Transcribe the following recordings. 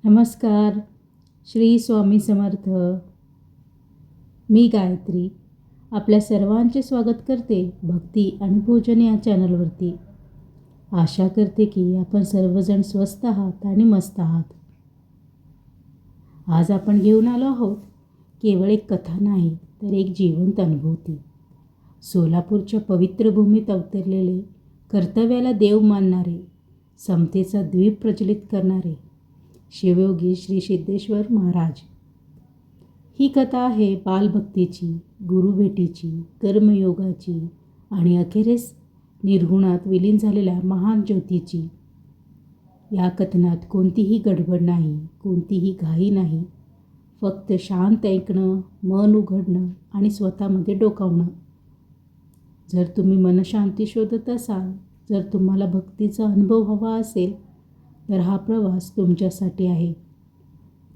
नमस्कार. श्री स्वामी समर्थ. मी गायत्री आपल्या सर्वांचे स्वागत करते भक्ती आणि भोजन या चॅनलवरती. आशा करते की आपण सर्वजण स्वस्थ आहात आणि मस्त आहात. आज आपण घेऊन आलो आहोत केवळ एक कथा नाही तर एक जिवंत अनुभूती. सोलापूरच्या पवित्र भूमीत अवतरलेले, कर्तव्याला देव मानणारे, समतेचा द्वीप प्रज्वलित करणारे शिवयोगी श्री सिद्धेश्वर महाराज. ही कथा आहे बालभक्तीची, गुरुभेटीची, कर्मयोगाची आणि अखेरीस निर्गुणात विलीन झालेल्या महान ज्योतीची. या कथनात कोणतीही गडबड नाही, कोणतीही घाई नाही. फक्त शांत ऐकणं, मन उघडणं आणि स्वतःमध्ये डोकावणं. जर तुम्ही मनशांती शोधत असाल, जर तुम्हाला भक्तीचा अनुभव हवा असेल, तर हा प्रवास तुमच्यासाठी आहे.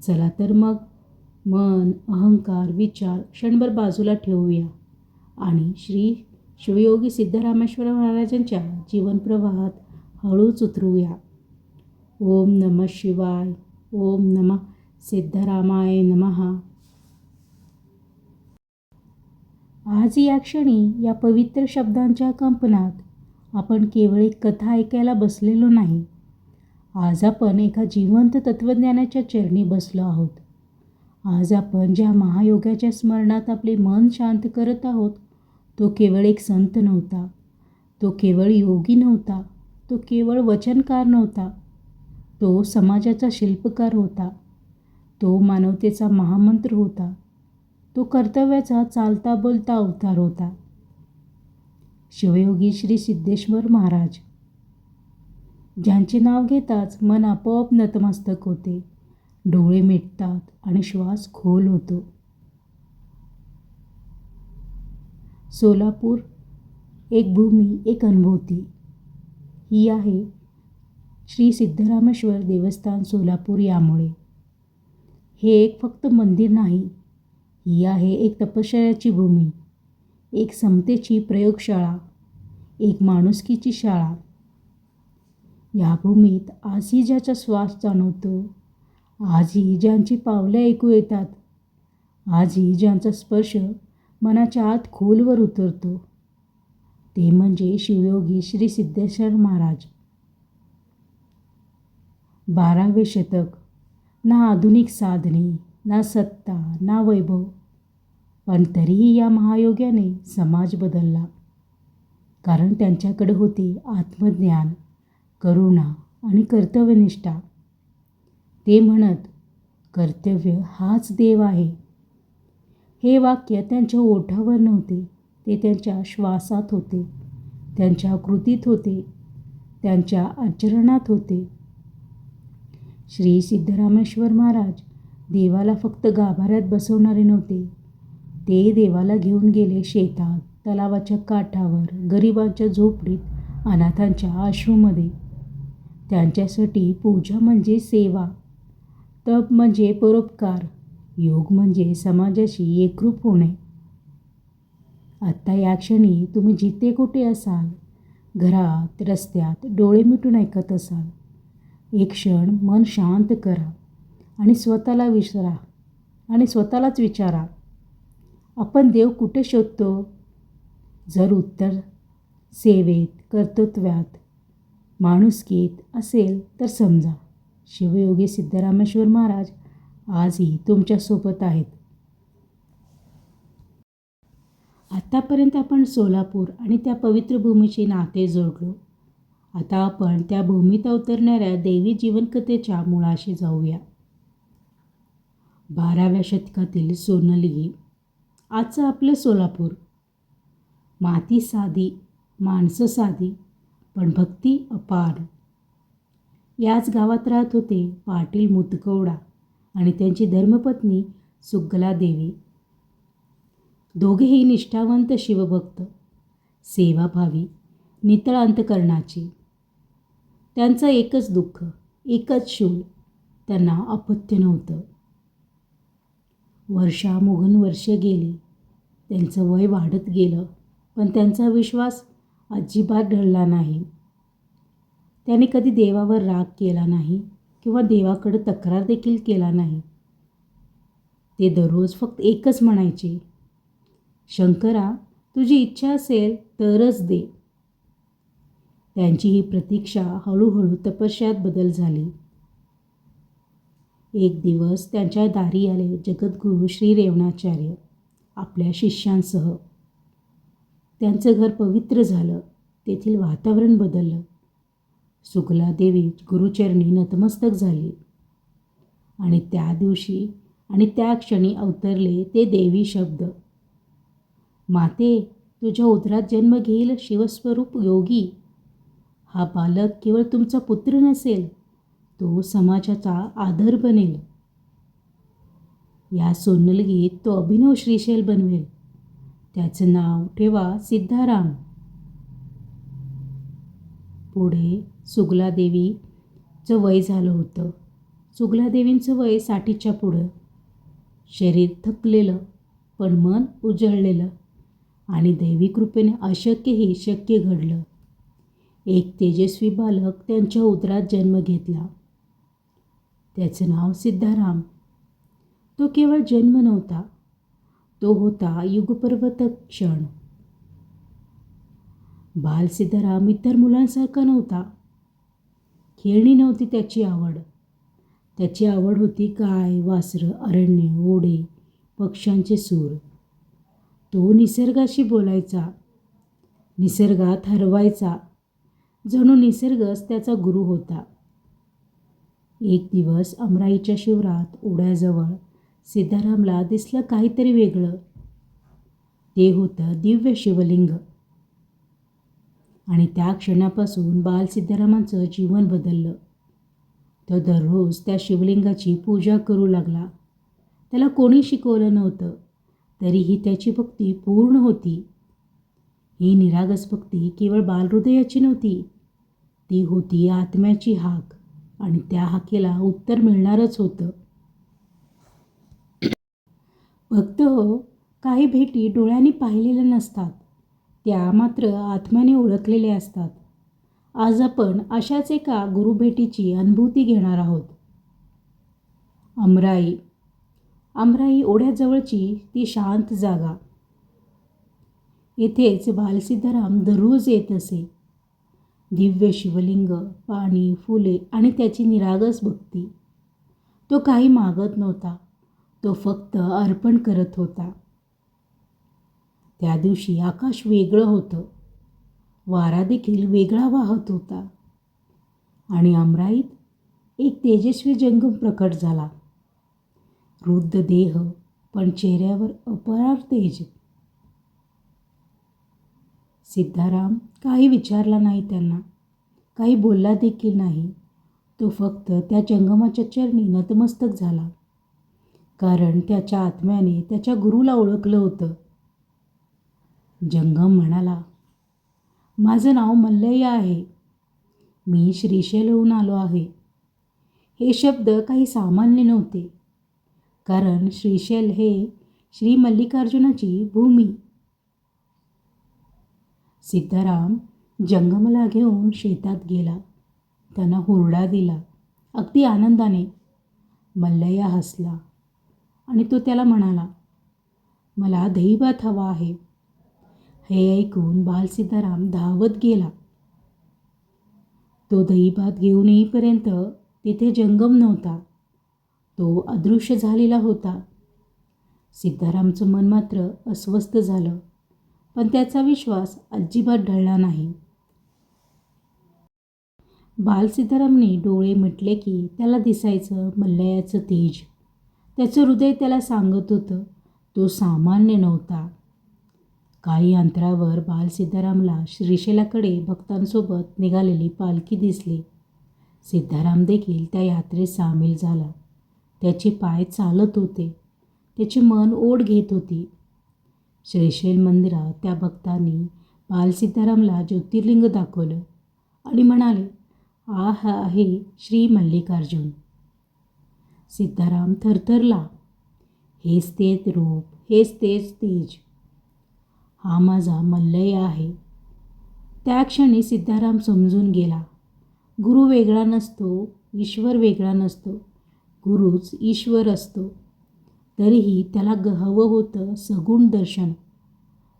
चला तर मग मन, अहंकार, विचार क्षणभर बाजूला ठेवूया आणि श्री शिवयोगी सिद्धरामेश्वर महाराजांच्या जीवनप्रवाहात हळूच उतरूया. ओम नमः शिवाय. ओम नमः सिद्धरामाय नमः. आज या क्षणी या पवित्र शब्दांच्या कंपनात आपण केवळ एक कथा ऐकायला बसलेलो नाही. आज आपण एका जिवंत तत्त्वज्ञानाच्या चरणी बसलो आहोत. आज आपण ज्या महायोगाच्या स्मरणात आपले मन शांत करत आहोत, तो केवळ एक संत नव्हता, तो केवळ योगी नव्हता, तो केवळ वचनकार नव्हता, तो समाजाचा शिल्पकार होता, तो मानवतेचा महामंत्र होता, तो कर्तव्याचा चालता बोलता अवतार होता. शिवयोगी श्री सिद्धेश्वर महाराज, ज्यांचे नाव घेताच मन आपोआप नतमस्तक होते, डोळे मिटतात आणि श्वास खोल होतो. सोलापूर, एक भूमी, एक अनुभूती. ही आहे श्री सिद्धरामेश्वर देवस्थान सोलापूर. यामुळे हे एक फक्त मंदिर नाही, ही आहे एक तपश्चर्याची भूमी, एक समतेची प्रयोगशाळा, एक माणुसकीची शाळा. या भूमीत आजही ज्याचा श्वास जाणवतो, आजही ज्यांची पावले ऐकू येतात, आजही ज्यांचा स्पर्श मनाच्या आत खोलवर उतरतो, ते म्हणजे शिवयोगी श्री सिद्धेश्वर महाराज. 12वे शतक. ना आधुनिक साधने, ना सत्ता, ना वैभव, पण तरीही या महायोग्याने समाज बदलला. कारण त्यांच्याकडे होते आत्मज्ञान, करुणा आणि कर्तव्यनिष्ठा. ते म्हणत, कर्तव्य हाच देव आहे. हे वाक्य त्यांच्या ओठावर नव्हते, ते त्यांच्या श्वासात होते, त्यांच्या कृतीत होते, त्यांच्या आचरणात होते. श्री सिद्धरामेश्वर महाराज देवाला फक्त गाभाऱ्यात बसवणारे नव्हते, ते देवाला घेऊन गेले शेतात, तलावाच्या काठावर, गरिबांच्या झोपडीत, अनाथांच्या आश्रममध्ये. त्यांच्यासाठी पूजा म्हणजे सेवा, तप म्हणजे परोपकार, योग म्हणजे समाजाशी एकरूप होणे. आत्ता या क्षणी तुम्ही जिथे कुठे असाल, घरात, रस्त्यात, डोळे मिटून ऐकत असाल, एक क्षण मन शांत करा आणि स्वतःलाच विचारा, आपण देव कुठे शोधतो? जर उत्तर सेवेत, कर्तृत्वात, माणुसकीत असेल तर समजा शिवयोगी सिद्धरामेश्वर महाराज आजही तुमच्यासोबत आहेत. आतापर्यंत आपण सोलापूर आणि त्या पवित्र भूमीचे नाते जोडलो. आता आपण त्या भूमीत अवतरणाऱ्या दैवी जीवनकथेच्या मुळाशी जाऊया. 12व्या शतकातील सोनलगी. आजचं आपलं सोलापूर. माती साधी, माणसं साधी, पण भक्ती अपार. याच गावात राहत होते पाटील मुतकवडा आणि त्यांची धर्मपत्नी सुग्गला देवी. दोघेही निष्ठावंत शिवभक्त, सेवाभावी, नितळ अंतकरणाचे. त्यांचं एकच दुःख, एकच शूल, त्यांना अपत्य नव्हतं. वर्षानुवर्षे वर्षे गेली, त्यांचं वय वाढत गेलं, पण त्यांचा विश्वास अजिबात ढळला नाही. त्याने कधी देवावर राग केला नाही किंवा देवाकडे तक्रार देखील केला नाही. ते दररोज फक्त एकच म्हणायचे, शंकरा, तुझी इच्छा असेल तरच दे. त्यांची ही प्रतीक्षा हळूहळू तपस्यात बदल झाली. एक दिवस त्यांच्या दारी आले जगद्गुरू श्री रेवणाचार्य आपल्या शिष्यांसह. त्यांचं घर पवित्र झालं. तेथील वातावरण बदललं. सुगलादेवी गुरुचरणी नतमस्तक झाली आणि त्या दिवशी आणि त्या क्षणी अवतरले ते देवी शब्द, माते, तुझ्या उदरात जन्म घेईल शिवस्वरूप योगी. हा बालक केवळ तुमचा पुत्र नसेल, तो समाजाचा आदर बनेल. या सोन्नलगीत तो अभिनव श्रीशैल बनवेल. त्याचं नाव ठेवा सिद्धाराम. पुढे सुगलादेवीचं वय झालं होतं. सुगलादेवींचं वय 60च्या पुढं. शरीर थकलेलं पण मन उजळलेलं आणि दैवी कृपेने अशक्यही शक्य घडलं. एक तेजस्वी बालक त्यांच्या उदरात जन्म घेतला. त्याचं नाव सिद्धाराम. तो केवळ जन्म नव्हता, तो होता युगपर्वत क्षण. बाल सिद्धाराम इतर मुलांसारखा नव्हता. खेळणी नव्हती त्याची आवड. त्याची आवड होती गाय, वासरं, अरण्य, ओढे, पक्ष्यांचे सूर. तो निसर्गाशी बोलायचा, निसर्गात हरवायचा. जणू निसर्गच त्याचा गुरु होता. एक दिवस अमराईच्या शिवारात ओढ्याजवळ सिद्धारामला दिसलं काहीतरी वेगळं. ते होतं दिव्य शिवलिंग. आणि त्या क्षणापासून बाल सिद्धारामांचं जीवन बदललं. तो दररोज त्या शिवलिंगाची पूजा करू लागला. त्याला कोणी शिकवलं नव्हतं, तरीही त्याची भक्ती पूर्ण होती. ही निरागस भक्ती केवळ बालहृदयाची नव्हती, ती होती आत्म्याची हाक आणि त्या हाकेला उत्तर मिळणारच होतं. भक्त हो, काही भेटी डोळ्यांनी पाहिलेल्या नसतात, त्या मात्र आत्म्याने ओळखलेल्या असतात. आज आपण अशाच एका गुरुभेटीची अनुभूती घेणार आहोत. अमराई. अमराई ओढ्याजवळची ती शांत जागा. येथेच बालसिद्धाराम दररोज येत असे. दिव्य शिवलिंग, पाणी, फुले आणि त्याची निरागस भक्ती. तो काही मागत नव्हता, तो फक्त अर्पण करत होता. त्या दिवशी आकाश वेगळं होतं. वारा देखील वेगळा वाहत होता आणि अमराईत एक तेजस्वी जंगम प्रकट झाला. वृद्ध देह पण चेहऱ्यावर अपार तेज. सिद्धाराम काही विचारला नाही त्यांना, काही बोलला देखील नाही. तो फक्त त्या जंगमाच्या चरणी नतमस्तक झाला, कारण त्याच्या आत्म्याने त्याच्या गुरुला ओळखलं होतं. जंगम म्हणाला, माझं नाव मल्लय्य आहे. मी श्रीशैलहून आलो आहे. हे शब्द काही सामान्य नव्हते, कारण श्रीशैल हे श्री मल्लिकार्जुनाची भूमी. सिद्धाराम जंगमला घेऊन शेतात गेला. त्यांना हुरडा दिला, अगदी आनंदाने. मल्लय्य हसला आणि तो त्याला म्हणाला, मला दहीभात हवा आहे. हे ऐकून बाल सिद्धाराम धावत गेला. तो दहीभात घेऊन येईपर्यंत तिथे जंगम नव्हता, तो अदृश्य झालेला होता. सिद्धारामचं मन मात्र अस्वस्थ झालं, पण त्याचा विश्वास अजिबात ढळला नाही. बाल सिद्धारामने डोळे मिटले की त्याला दिसायचं मल्लयाचं तेज. त्याचं हृदय त्याला सांगत होतं, तो सामान्य नव्हता. काही अंतरावर बाल सिद्धारामला श्रीशैलाकडे भक्तांसोबत निघालेली पालखी दिसली. सिद्धाराम देखील त्या यात्रेत सामील झाला. त्याचे पाय चालत होते, त्याचे मन ओढ घेत होती. श्रीशैल मंदिरात त्या भक्तांनी बाल सिद्धारामला ज्योतिर्लिंग दाखवलं आणि म्हणाले, हा आहे श्री मल्लिकार्जुन. सिद्धाराम थरथरला. हेच तेच रूप, हेच तेच तेज. हा माझा मल्लय्य आहे. त्या क्षणी सिद्धाराम समजून गेला, गुरु वेगळा नसतो, ईश्वर वेगळा नसतो, गुरुच ईश्वर असतो. तरीही त्याला हवं होतं सगुण दर्शन.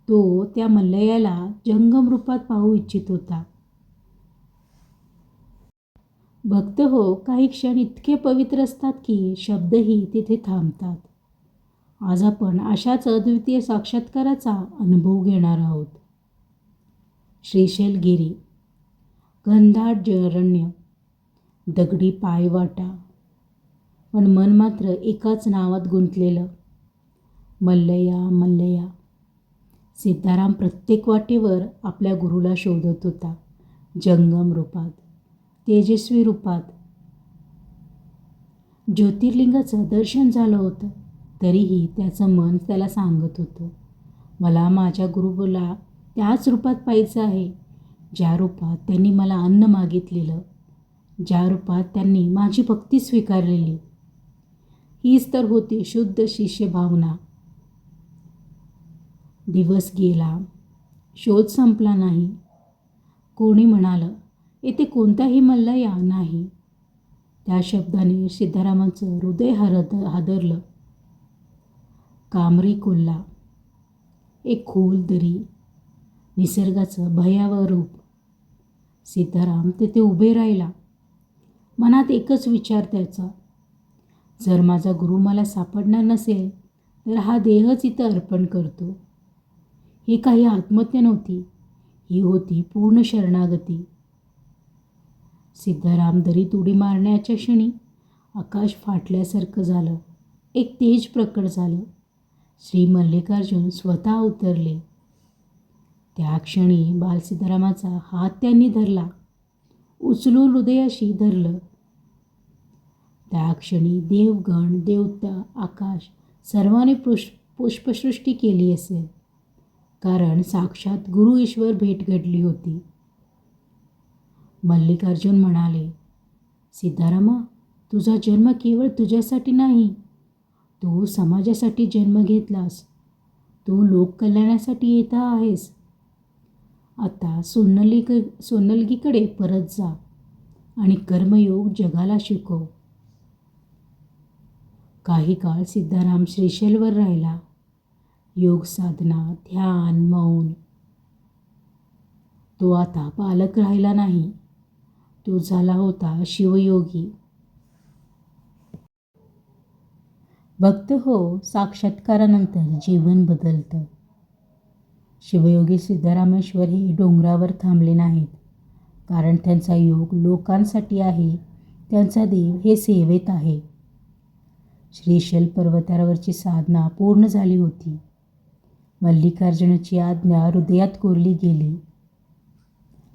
तो त्या मल्लयाला जंगम रूपात पाहू इच्छित होता. भक्त हो, काही क्षण इतके पवित्र असतात की शब्दही तिथे थांबतात. आज आपण अशाच अद्वितीय साक्षात्काराचा अनुभव घेणार आहोत. श्रीशैलगिरी, घनदाट अरण्य, दगडी पायवाटा, पण मन मात्र एकाच नावात गुंतलेलं, मल्लया मल्लया. सिद्धाराम प्रत्येक वाटेवर आपल्या गुरुला शोधत होता, जंगम रूपात, तेजस्वी रूपात. ज्योतिर्लिंगाचं दर्शन झालं होतं, तरीही त्याचं मन त्याला सांगत होतं, मला माझ्या गुरुला त्याच रूपात पाहायचं आहे, ज्या रूपात त्यांनी मला अन्न मागितलेलं, ज्या रूपात त्यांनी माझी भक्ती स्वीकारलेली. हीच तर होती शुद्ध शिष्य भावना. दिवस गेला, शोध संपला नाही. कोणी म्हणालं, येथे कोणताही मल्लया नाही. त्या शब्दाने सिद्धारामांचं हृदय हादरलं. कामरी कोल्हा, एक खोल दरी, निसर्गाचं भयावह रूप. सिद्धाराम तेथे उभे राहिला. मनात एकच विचार त्याचा, जर माझा गुरु मला सापडणार नसेल तर हा देहच इथं अर्पण करतो. ही काही आत्महत्या नव्हती, ही होती पूर्ण शरणागती. सिद्धाराम दरीत उडी मारण्याच्या क्षणी आकाश फाटल्यासारखं झालं. एक तेज प्रकट झालं. श्री मल्लिकार्जुन स्वतः उतरले. त्या क्षणी बालसिद्धारामाचा हात त्यांनी धरला, उचलून हृदयाशी धरलं. त्या क्षणी देवगण, देवता, आकाश सर्वांनी पुष्पसृष्टी केली असेल, कारण साक्षात गुरु ईश्वर भेट घडली होती. मल्लिकार्जुन म्हणाले, सिद्धारामा, तुझा जन्म केवळ तुझ्यासाठी नाही, तू समाजासाठी जन्म घेतलास. तू लोककल्याणासाठी येत आहेस. आता सोन्नलगीकडे परत जा आणि कर्मयोग जगाला शिकव. काही काळ सिद्धाराम श्रीशैलवर राहिला. योग साधना, ध्यान, मौन. तो आता बालक राहिला नाही, तो झाला होता शिवयोगी. भक्त हो, साक्षात्कारानंतर जीवन बदलतं. शिवयोगी सिद्धरामेश्वर हे डोंगरावर थांबले नाहीत, कारण त्यांचा योग लोकांसाठी आहे, त्यांचा देव हे सेवेत आहे. श्रीशैल पर्वतावरची साधना पूर्ण झाली होती. मल्लिकार्जुनाची आज्ञा हृदयात कोरली गेली.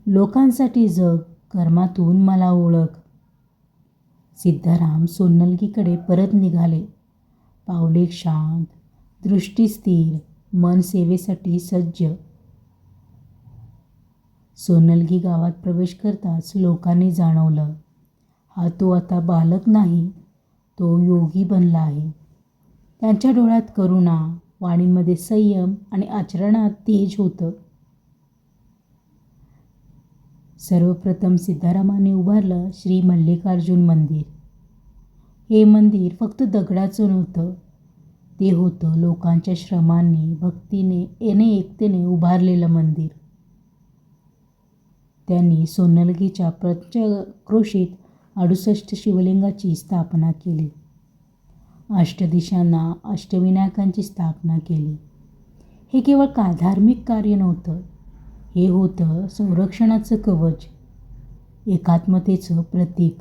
लोकांसाठी जग, कर्मातून मला ओळख. सिद्धाराम सोन्नलगीकडे परत निघाले. पावले शांत, दृष्टी स्थिर, मन सेवेसाठी सज्ज. सोन्नलगी गावात प्रवेश करताच लोकांनी जाणवलं, हा तो आता बालक नाही, तो योगी बनला आहे. त्यांच्या डोळ्यात करुणा, वाणीमध्ये संयम आणि आचरणात तेज होतं. सर्वप्रथम सिद्धारामाने उभारलं श्री मल्लिकार्जुन मंदिर. हे मंदिर फक्त दगडाचं नव्हतं, ते होतं लोकांच्या श्रमांनी, भक्तीने, एकतेने उभारलेलं मंदिर. त्यांनी सोन्नलगीच्या पंचक्रोशीत 68 शिवलिंगाची स्थापना केली. अष्टदिशांना अष्टविनायकांची स्थापना केली. हे केवळ धार्मिक कार्य नव्हतं, हे होतं संरक्षणाचं कवच, एकात्मतेचं प्रतीक.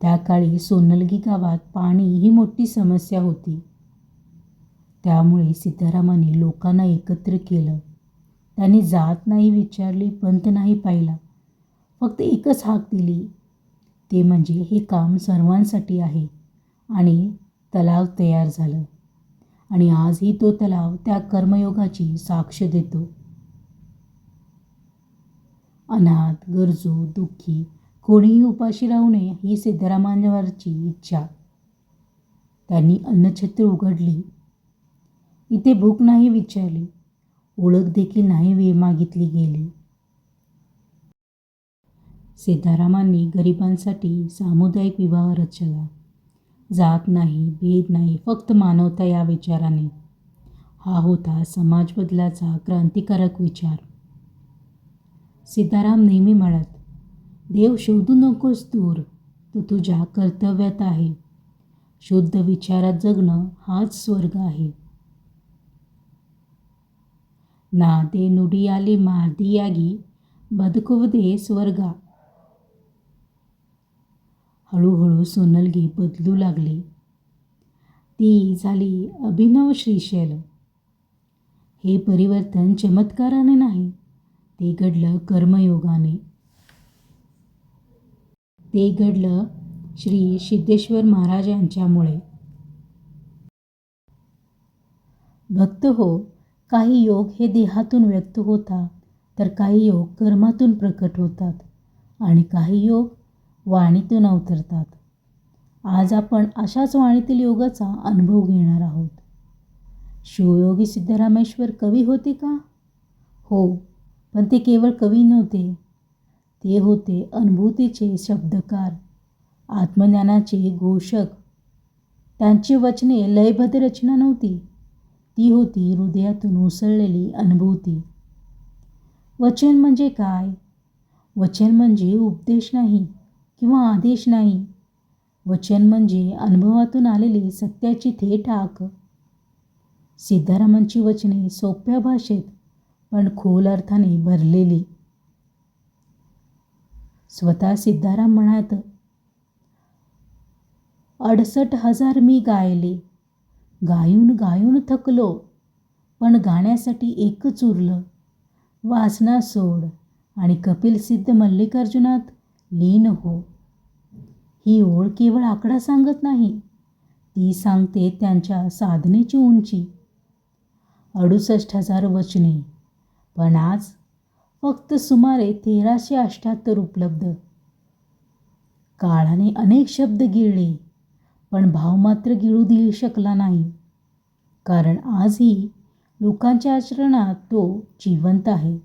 त्या काळी सोन्नलगी गावात पाणी ही मोठी समस्या होती. त्यामुळे सिद्धारामांनी लोकांना एकत्र केलं. त्यांनी जात नाही विचारली, पंथ नाही पाहिला, फक्त एकच हाक दिली, ते म्हणजे हे काम सर्वांसाठी आहे. आणि तलाव तयार झालं. आणि आजही तो तलाव त्या कर्मयोगाची साक्ष देतो. अनाथ, गरजू, दुःखी कोणीही उपाशी राहू नये ही सिद्धरामांवरची इच्छा. त्यांनी अन्नछत्र उघडली. इथे भूक नाही विचारली, ओळख देखील नाही मागितली गेली. सिद्धारामांनी गरिबांसाठी सामुदायिक विवाह रचला. जात नाही, भेद नाही, फक्त मानवता या विचाराने. हा होता समाज बदलाचा क्रांतिकारक विचार. सिद्धाराम नेहमी म्हणत, देव शोधू नकोस दूर, तो तुझ्या कर्तव्यात आहे. शुद्ध विचारात जगणं हाच स्वर्ग आहे. नादे नुडियाली मादियागी बदकुवदे स्वर्गा. हळूहळू सोनलगी बदलू लागली. ती झाली अभिनव श्रीशैल. हे परिवर्तन चमत्काराने नाही, ते घडलं कर्मयोगाने. ते घडलं श्री सिद्धेश्वर महाराज यांच्यामुळे. भक्त हो, काही योग हे देहातून व्यक्त होतात, तर काही योग कर्मातून प्रकट होतात आणि काही योग वाणीतून अवतरतात. आज आपण अशाच वाणीतील योगाचा अनुभव घेणार आहोत. शिवयोगी सिद्धरामेश्वर कवी होते का? हो, पण ते केवळ कवी नव्हते. ते होते अनुभूतीचे शब्दकार, आत्मज्ञानाचे घोषक. त्यांची वचने लयबद्ध रचना नव्हती, ती होती हृदयातून उसळलेली अनुभूती. वचन म्हणजे काय? वचन म्हणजे उपदेश नाही किंवा आदेश नाही. वचन म्हणजे अनुभवातून आलेली सत्याची थेट हाक. सिद्धारामांची वचने सोप्या भाषेत पण खोल अर्थाने भरलेली. स्वतः सिद्धाराम म्हणत, 68,000 मी गायले, गायून गायून थकलो, पण गाण्यासाठी एकच उरलं. वासना सोड आणि कपिल सिद्ध मल्लिकार्जुनात लीन हो. ही ओळ केवळ आकडा सांगत नाही, ती सांगते त्यांच्या साधनेची उंची. 68,000 वचने, पण आज फक्त सुमारे 1378 उपलब्ध. काळाने अनेक शब्द गिळले, पण भाव मात्र गिळू देऊ शकला नाही, कारण आजही लोकांच्या आचरणात तो जिवंत आहे.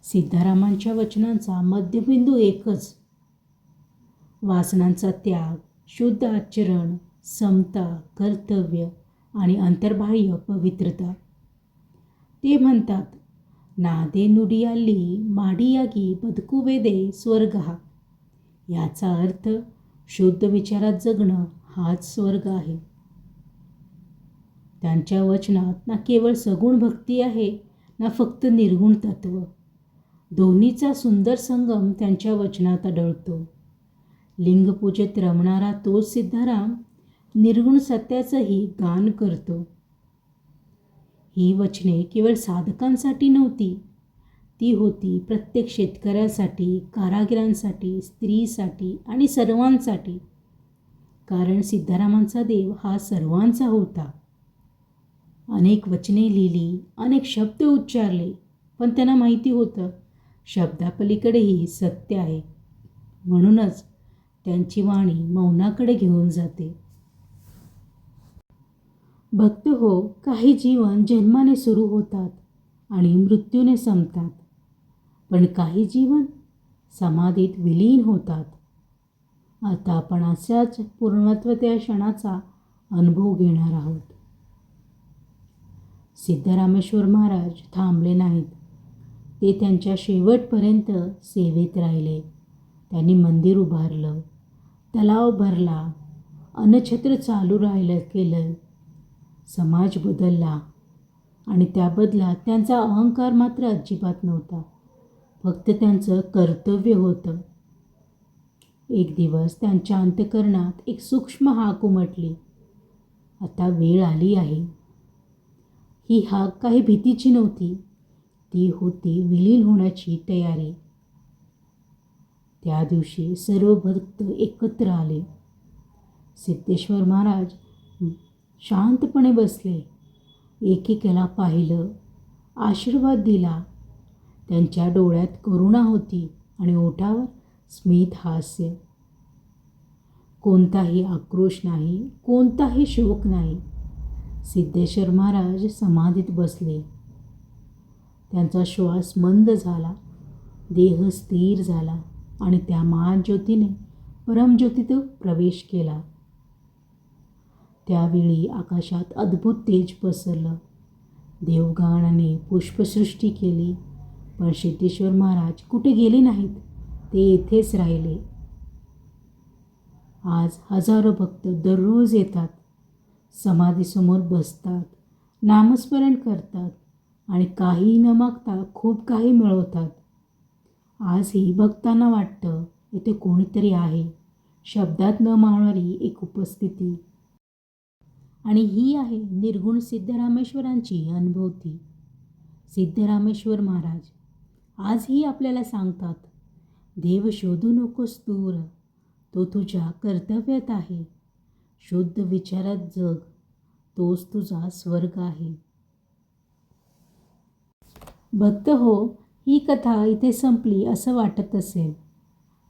सिद्धारामांच्या वचनांचा मध्यबिंदू एकच. वासनांचा त्याग, शुद्ध आचरण, समता, कर्तव्य आणि अंतर्बाह्य पवित्रता. ते म्हणतात, नादे नुडियाली माडियागी बदकुवेदे स्वर्गहा. याचा अर्थ शुद्ध विचारात जगणं हाच स्वर्ग आहे. त्यांच्या वचनात ना केवळ सगुण भक्ती आहे, ना फक्त निर्गुण तत्व. दोन्हीचा सुंदर संगम त्यांच्या वचनात आढळतो. लिंगपूजेत रमणारा तोच सिद्धाराम निर्गुण सत्याचंही गान करतो. ही वचने केवळ साधकांसाठी नव्हती, ती होती प्रत्येक शेतकऱ्यासाठी, कारागिरांसाठी, स्त्रीसाठी आणि सर्वांसाठी. कारण सिद्धारामांचा देव हा सर्वांचा होता. अनेक वचने लिहिली, अनेक शब्द उच्चारले, पण त्यांना माहिती होतं शब्दापलीकडेही सत्य आहे. म्हणूनच त्यांची वाणी मौनाकडे घेऊन जाते. भक्त हो, काही जीवन जन्माने सुरू होतात आणि मृत्यूने संपतात, पण काही जीवन समाधीत विलीन होतात. आता आपण अशाच पूर्णत्व क्षणाचा अनुभव घेणार आहोत. सिद्धरामेश्वर महाराज थांबले नाहीत. ते त्यांच्या शेवटपर्यंत सेवेत राहिले. त्यांनी मंदिर उभारलं, तलाव भरला, अन्नछत्र चालू केलं. समाज बदलला आणि त्या बदलात त्यांचा अहंकार मात्र अजिबात नव्हता. फक्त त्यांचं कर्तव्य होतं. एक दिवस त्यांच्या अंतःकरणात एक सूक्ष्म हाक उमटली, आता वेळ आली आहे. ही हाक काही भीतीची नव्हती, ती होती विलीन होण्याची तयारी. त्या दिवशी सर्व भक्त एकत्र आले. सिद्धेश्वर महाराज शांतपणे बसले, एकेकाला पाहिलं, आशीर्वाद दिला. त्यांच्या डोळ्यात करुणा होती आणि ओठावर स्मित हास्य. कोणताही आक्रोश नाही, कोणताही शोक नाही. सिद्धेश्वर महाराज समाधीत बसले. त्यांचा श्वास मंद झाला. देह स्थिर झाला आणि त्या महाज्योतीने परमज्योतीत प्रवेश केला. त्यावेळी आकाशात अद्भुत तेज पसरलं. देवगणाने पुष्पसृष्टी केली, पण सिद्धेश्वर महाराज कुठे गेले नाहीत. ते येथेच राहिले. आज हजारो भक्त दररोज येतात, समाधीसमोर बसतात, नामस्मरण करतात आणि काही न मागता खूप काही मिळवतात. आजही भक्तांना वाटतं इथे कोणीतरी आहे, शब्दात न मावणारी एक उपस्थिती. आणि ही आहे निर्गुण सिद्धरामेश्वरांची अनुभूती. सिद्धरामेश्वर महाराज आजही आपल्याला सांगतात, देव शोधू नकोस दूर, तो तुझ्या कर्तव्यात आहे. शुद्ध विचारात जग, तोच तुझा स्वर्ग आहे. भक्त हो, ही कथा इथे संपली असं वाटत असेल,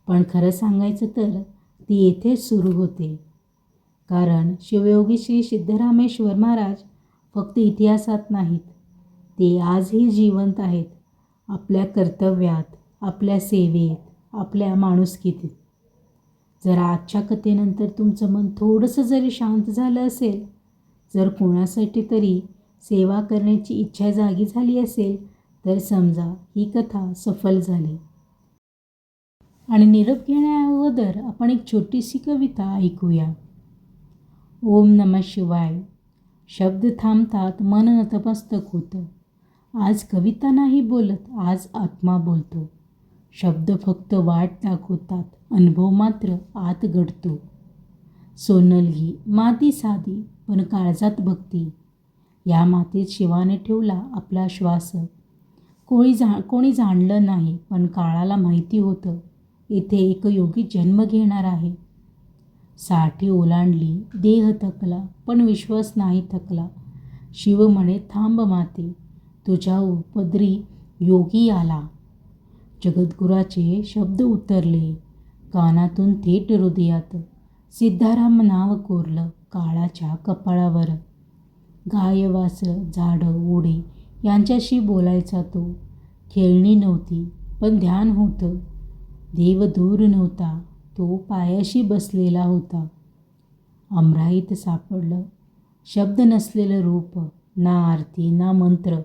पण खरं सांगायचं तर ती येथेच सुरू होते. कारण शिवयोगी श्री सिद्धरामेश्वर महाराज फक्त इतिहासात नाहीत, ते आजही जिवंत आहेत. आपल्या कर्तव्यात, आपल्या सेवेत, आपल्या माणुसकीत. जर आजच्या कथेनंतर तुमचं मन थोडंसं जरी शांत झालं असेल, जर कोणासाठी तरी सेवा करण्याची इच्छा जागी झाली असेल, तर समजा ही कथा सफल झाली. आणि निरोप घेण्याअगोदर आपण एक छोटीशी कविता ऐकूया. ओम नमः शिवाय. शब्द थांबतात, मन नतमस्तक होतं. आज कविता नाही बोलत, आज आत्मा बोलतो. शब्द फक्त वाट दाखवतात, अनुभव मात्र आत घडतो. सोनलगी माती साधी, पण काळजात भक्ती. या मातीत शिवाने ठेवला आपला श्वास. कोणी जाणलं नाही, पण काळाला माहिती होतं, इथे एक योगी जन्म घेणार आहे. 60 ओलांडली, देह थकला, पण विश्वास नाही थकला. शिव म्हणे थांब माते, तुझ्या उपदरी योगी आला. जगद्गुराचे शब्द उतरले कानातून थेट हृदयात. सिद्धाराम नाव कोरलं काळाच्या कपाळावर. गाय वासरं, झाडं, ओढे यांच्याशी बोलायचा तो. खेळणी नव्हती, पण ध्यान होतं. देव दूर नव्हता, तो पायाशी बसलेला होता. अमराईत सापडलं शब्द नसलेलं रूप. ना आरती ना मंत्र,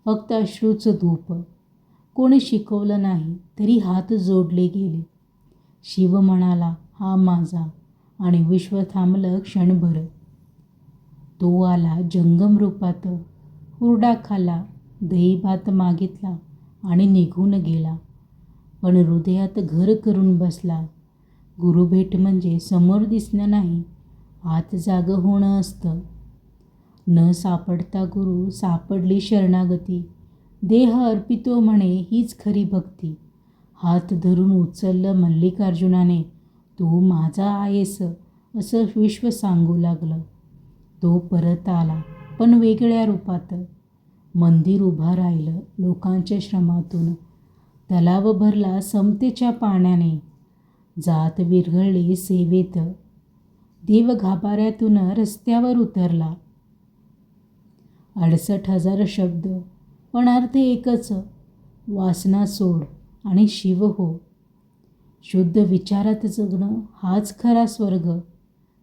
फक्त अश्रूचं धूप. कोणी शिकवलं नाही, तरी हात जोडले गेले. शिव म्हणाला हा माझा, आणि विश्व थांबलं क्षणभर. तो आला जंगम रूपात, हुरडा खाला, दही भात मागितला आणि निघून गेला. पण हृदयात घर करून बसला. गुरुभेट म्हणजे समोर दिसणं नाही, आत जागं होणं असतं. न सापडता गुरु सापडली शरणागती. देह अर्पितो म्हणे हीच खरी भक्ती. हात धरून उचललं मल्लिकार्जुनाने, तू माझा आहेस असं विश्व सांगू लागलं. तो परत आला, पण वेगळ्या रूपात. मंदिर उभं राहिलं लोकांच्या श्रमातून. तलाव भरला समतेच्या पाण्याने. जात विरघळली सेवेत. देव गाभाऱ्यातून रस्त्यावर उतरला. 68,000 शब्द, पण अर्थ एकच, वासना सोड आणि शिव हो. शुद्ध विचारात जगणं हाच खरा स्वर्ग.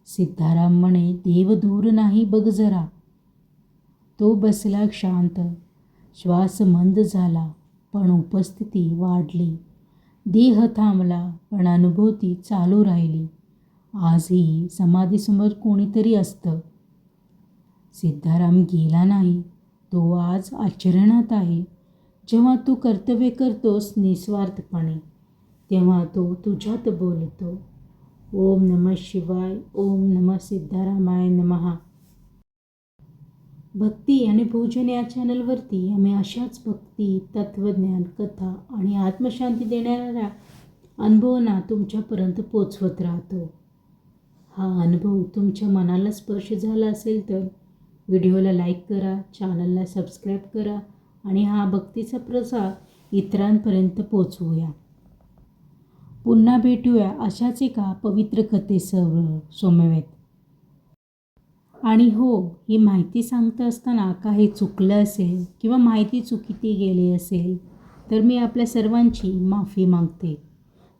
सिद्धाराम म्हणे देव दूर नाही बघ जरा. तो बसला शांत, श्वास मंद झाला, पण उपस्थिती वाढली. देह थांबला, पण अनुभूती चालू राहिली. आजही समाधीसमोर कोणीतरी असतं. सिद्धाराम गेला नाही, तो आज आचरणात आहे. जेव्हा तू कर्तव्य करतोस निस्वार्थपणे, तेव्हा तो तुझ्यात बोलतो. ओम नमः शिवाय. ओम नमः सिद्धारामाय नमः. भक्ती आणि भोजन या चॅनलवरती आम्ही अशाच भक्ती, तत्त्वज्ञान, कथा आणि आत्मशांती देणाऱ्या अनुभवांना तुमच्यापर्यंत पोचवत राहतो. हा अनुभव तुमच्या मनाला स्पर्श झाला असेल तर व्हिडिओला लाईक करा, चॅनलला सबस्क्राईब करा आणि हा भक्तीचा प्रसार इतरांपर्यंत पोचवूया. पुन्हा भेटूया अशाच एका पवित्र कथेसह सोमवेत. आणि हो, ही माहिती सांगत असताना काही चुकलं असेल किंवा माहिती चुकीती गेली असेल तर मी आपल्या सर्वांची माफी मागते.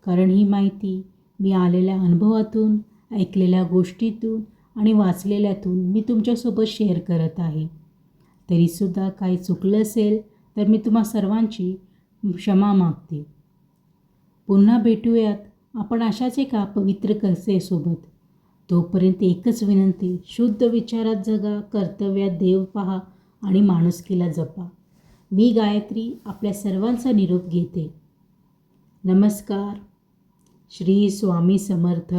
कारण ही माहिती मी आलेल्या अनुभवातून, ऐकलेल्या गोष्टीतून आणि वाचलेल्यातून मी तुमच्यासोबत शेअर करत आहे. तरीसुद्धा काही चुकलं असेल तर मी तुम्हा सर्वांची क्षमा मागते. पुन्हा भेटूयात आपण अशाच एका पवित्र कथेसोबत. तोपर्यंत एकच विनंती, शुद्ध विचारात जगा, कर्तव्यात देव पहा आणि माणुसकीला जपा. मी गायत्री आपल्या सर्वांचा निरोप घेते. नमस्कार. श्री स्वामी समर्थ.